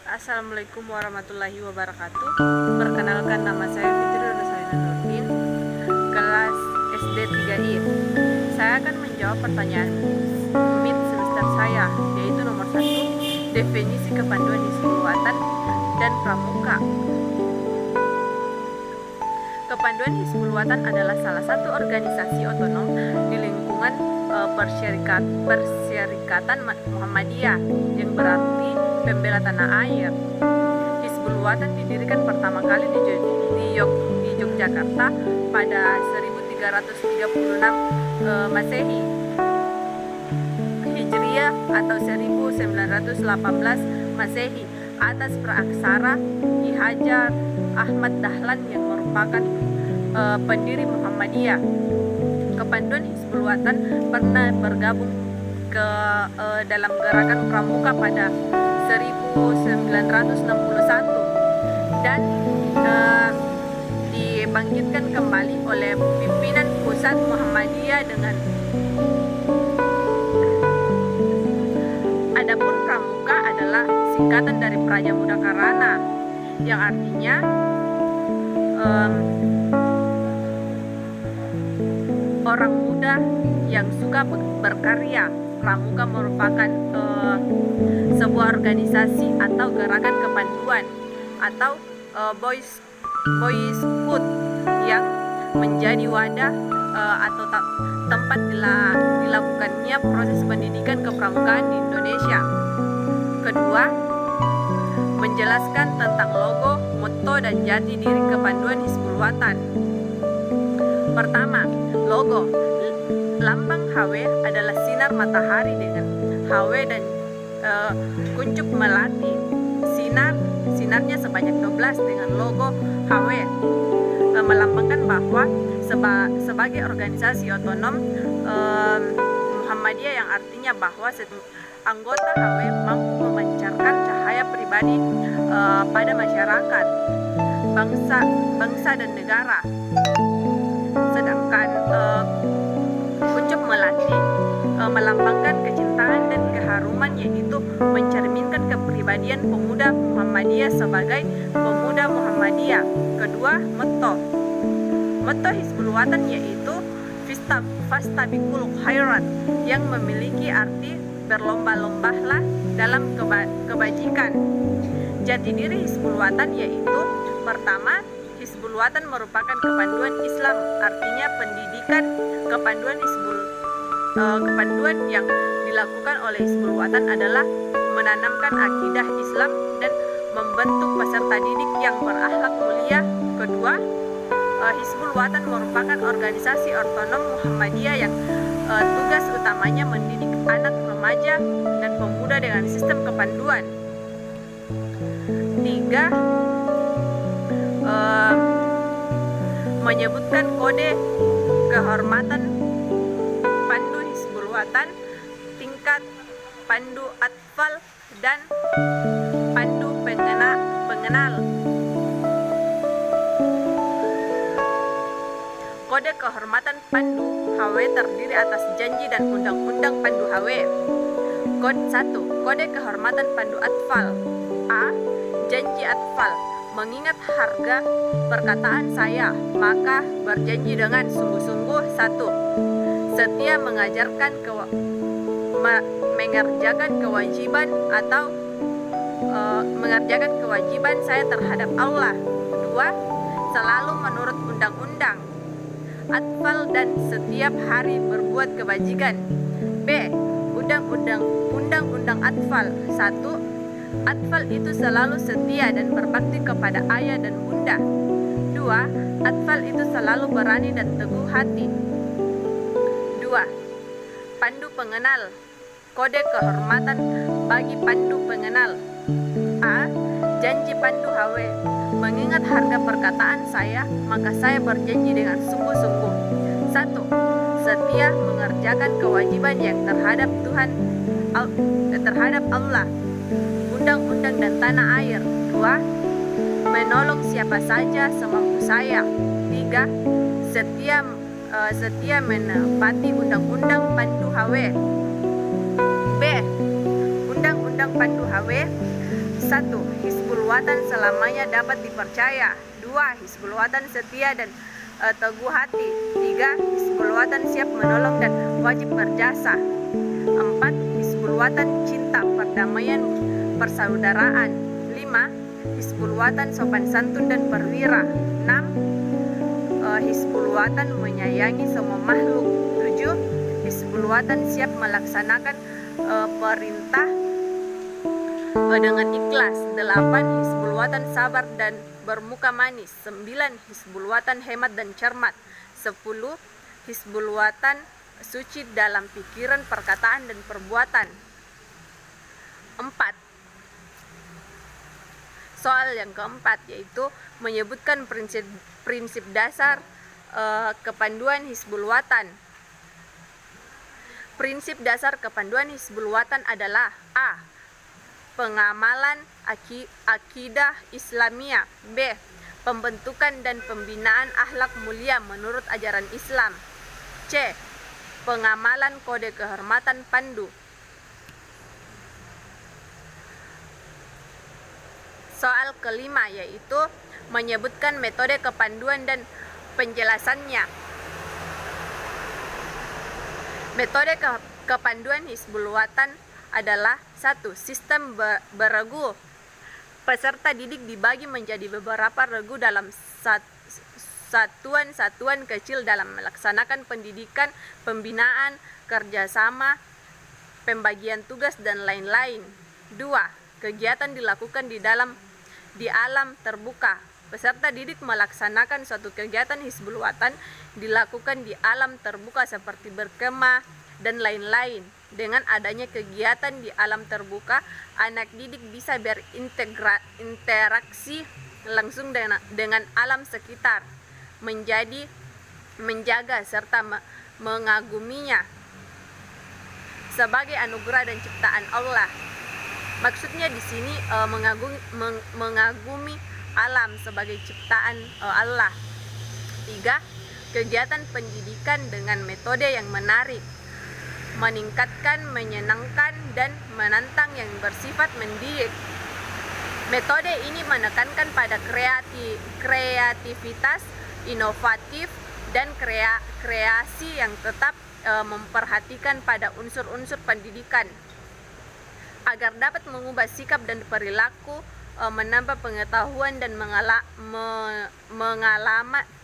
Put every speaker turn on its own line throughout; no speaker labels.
Assalamualaikum warahmatullahi wabarakatuh. Perkenalkan, nama saya Fitri Rosalina Nurdin, kelas SD 3I. Saya akan menjawab pertanyaan MIT semester saya, yaitu nomor 1, definisi kepanduan Hizbul-Wathan dan Pramuka. Kepanduan Hizbul-Wathan adalah salah satu organisasi otonom di lingkungan Persyarikatan Muhammadiyah, yang berarti pembela tanah air. Hizbul-Wathan didirikan pertama kali di Yogyakarta pada 1336 Masehi Hijriah atau 1918 Masehi atas Praaksara Ki Hajar Ahmad Dahlan yang merupakan pendiri Muhammadiyah. Kepanduan Hizbul-Wathan pernah bergabung ke dalam gerakan Pramuka pada 1961 dan dibangkitkan kembali oleh pimpinan pusat Muhammadiyah dengan adapun Pramuka adalah singkatan dari Praja Muda Karana, yang artinya orang muda yang suka berkarya. Pramuka merupakan sebuah organisasi atau gerakan kepanduan atau boys food yang menjadi wadah atau tempat dilakukannya proses pendidikan kepramukaan di Indonesia. Kedua, menjelaskan tentang logo, motto, dan jati diri kepanduan Hizbul-Wathan. Pertama, logo. Lambang HW adalah sinar matahari dengan HW dan kuncup melati. Sinarnya sebanyak 12 dengan logo HW, melambangkan bahwa sebagai organisasi otonom Muhammadiyah, yang artinya bahwa anggota HW mampu memancarkan cahaya pribadi pada masyarakat, bangsa dan negara. Sedangkan kuncup melati melambangkan kecintaan dan keharuman, yaitu mencerminkan kepribadian pemuda Muhammadiyah sebagai pemuda Muhammadiyah. Kedua, motto Hizbul-Wathan yaitu Fastabiqul Khairat, yang memiliki arti berlomba-lombalah dalam kebajikan. Jati diri Hizbul-Wathan yaitu pertama, Hizbul-Wathan merupakan kepanduan Islam, artinya pendidikan kepanduan yang dilakukan oleh Hizbul-Wathan adalah menanamkan akidah Islam dan membentuk peserta didik yang berakhlak mulia. Kedua, Hizbul-Wathan merupakan organisasi otonom Muhammadiyah yang tugas utamanya mendidik anak remaja dan pemuda dengan sistem kepanduan. Tiga, menyebutkan kode kehormatan pandu Hizbul-Wathan, tingkat pandu atfal dan pandu pengenal. Kode kehormatan pandu HW terdiri atas janji dan undang-undang pandu HW. Kode kehormatan pandu atfal. A. Janji atfal. Mengingat harga perkataan saya, maka berjanji dengan sungguh-sungguh. 1. Setia mengerjakan kewajiban atau mengerjakan kewajiban saya terhadap Allah. 2. Selalu menurut undang-undang atfal dan setiap hari berbuat kebajikan. B. Undang-undang atfal. 1. Atfal itu selalu setia dan berbakti kepada ayah dan bunda. 2. Atfal itu selalu berani dan teguh hati. 2. Pandu pengenal. Kode kehormatan bagi pandu pengenal. A. Janji pandu HW. Mengingat harga perkataan saya, maka saya berjanji dengan sungguh-sungguh. 1. Setia mengerjakan kewajiban yang terhadap Allah, undang-undang dan tanah air. 2. Menolong siapa saja semampu saya. 3. Setia menepati undang-undang pandu HW. B. Undang-undang pandu HW 1. Hizbul Watan selamanya dapat dipercaya. 2. Hizbul Watan setia dan teguh hati. 3. Hizbul Watan siap menolong dan wajib berjasa. 4. Hizbul Watan cinta perdamaian persaudaraan. 5. Hizbul Watan sopan santun dan perwira. 6. Hizbul Watan menyayangi semua makhluk. 7. Hizbul Watan siap melaksanakan perintah dengan ikhlas. 8. Hizbul Watan sabar dan bermuka manis. 9. Hizbul Watan hemat dan cermat. 10. Hizbul Watan suci dalam pikiran, perkataan, dan perbuatan. 4. Soal yang keempat yaitu menyebutkan prinsip dasar kepanduan Hizbul Watan. Prinsip dasar kepanduan Hizbul Watan adalah A. Pengamalan akidah Islamiyah. B. Pembentukan dan pembinaan akhlak mulia menurut ajaran Islam. C. Pengamalan kode kehormatan pandu. Soal kelima yaitu menyebutkan metode kepanduan dan penjelasannya. Metode kepanduan Hizbul Watan adalah 1. Sistem beregu. Peserta didik dibagi menjadi beberapa regu dalam satuan-satuan kecil dalam melaksanakan pendidikan, pembinaan, kerjasama, pembagian tugas, dan lain-lain. 2. Kegiatan dilakukan di alam terbuka. Peserta didik melaksanakan suatu kegiatan Hizbul Watan dilakukan di alam terbuka seperti berkemah dan lain-lain. Dengan adanya kegiatan di alam terbuka, anak didik bisa berinteraksi langsung dengan alam sekitar, menjaga serta mengaguminya sebagai anugerah dan ciptaan Allah. Maksudnya di sini mengagumi alam sebagai ciptaan Allah. 3. Kegiatan pendidikan dengan metode yang menarik, meningkatkan, menyenangkan, dan menantang yang bersifat mendidik. Metode ini menekankan pada kreativitas, inovatif, dan kreasi yang tetap memperhatikan pada unsur-unsur pendidikan agar dapat mengubah sikap dan perilaku, menambah pengetahuan dan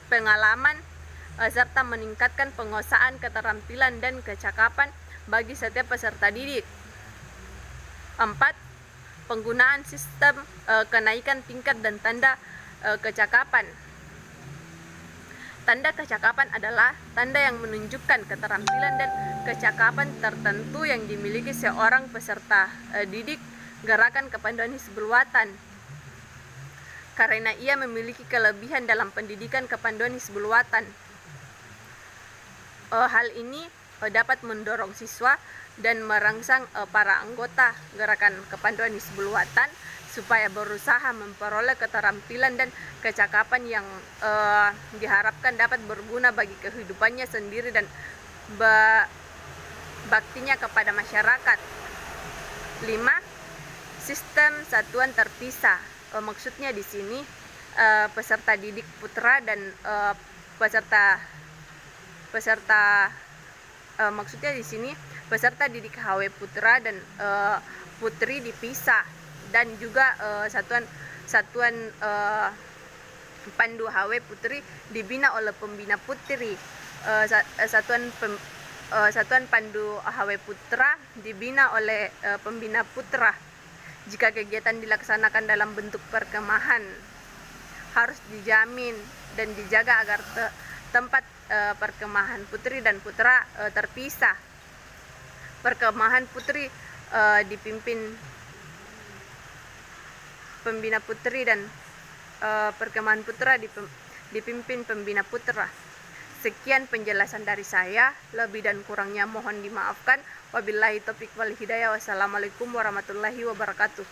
pengalaman, serta meningkatkan penguasaan keterampilan dan kecakapan bagi setiap peserta didik. 4. Penggunaan sistem kenaikan tingkat dan tanda kecakapan. Tanda kecakapan adalah tanda yang menunjukkan keterampilan dan kecakapan tertentu yang dimiliki seorang peserta didik gerakan kepanduan Hizbul Watan, karena ia memiliki kelebihan dalam pendidikan kepanduan Hizbul Watan. Hal ini dapat mendorong siswa dan merangsang para anggota gerakan kepanduan Hizbul Watan supaya berusaha memperoleh keterampilan dan kecakapan yang diharapkan dapat berguna bagi kehidupannya sendiri dan baktinya kepada masyarakat. 5. Sistem satuan terpisah. Maksudnya di sini peserta didik putra dan maksudnya di sini peserta didik HW putra dan putri dipisah, dan juga satuan pandu HW putri dibina oleh pembina putri. Satuan pandu HW putra dibina oleh pembina putra. Jika kegiatan dilaksanakan dalam bentuk perkemahan, harus dijamin dan dijaga agar tempat perkemahan putri dan putra terpisah. Perkemahan putri dipimpin pembina putri dan perkemahan putra dipimpin pembina putra. Sekian penjelasan dari saya, lebih dan kurangnya mohon dimaafkan. Wabillahi taufiq wal hidayah. Wassalamualaikum warahmatullahi wabarakatuh.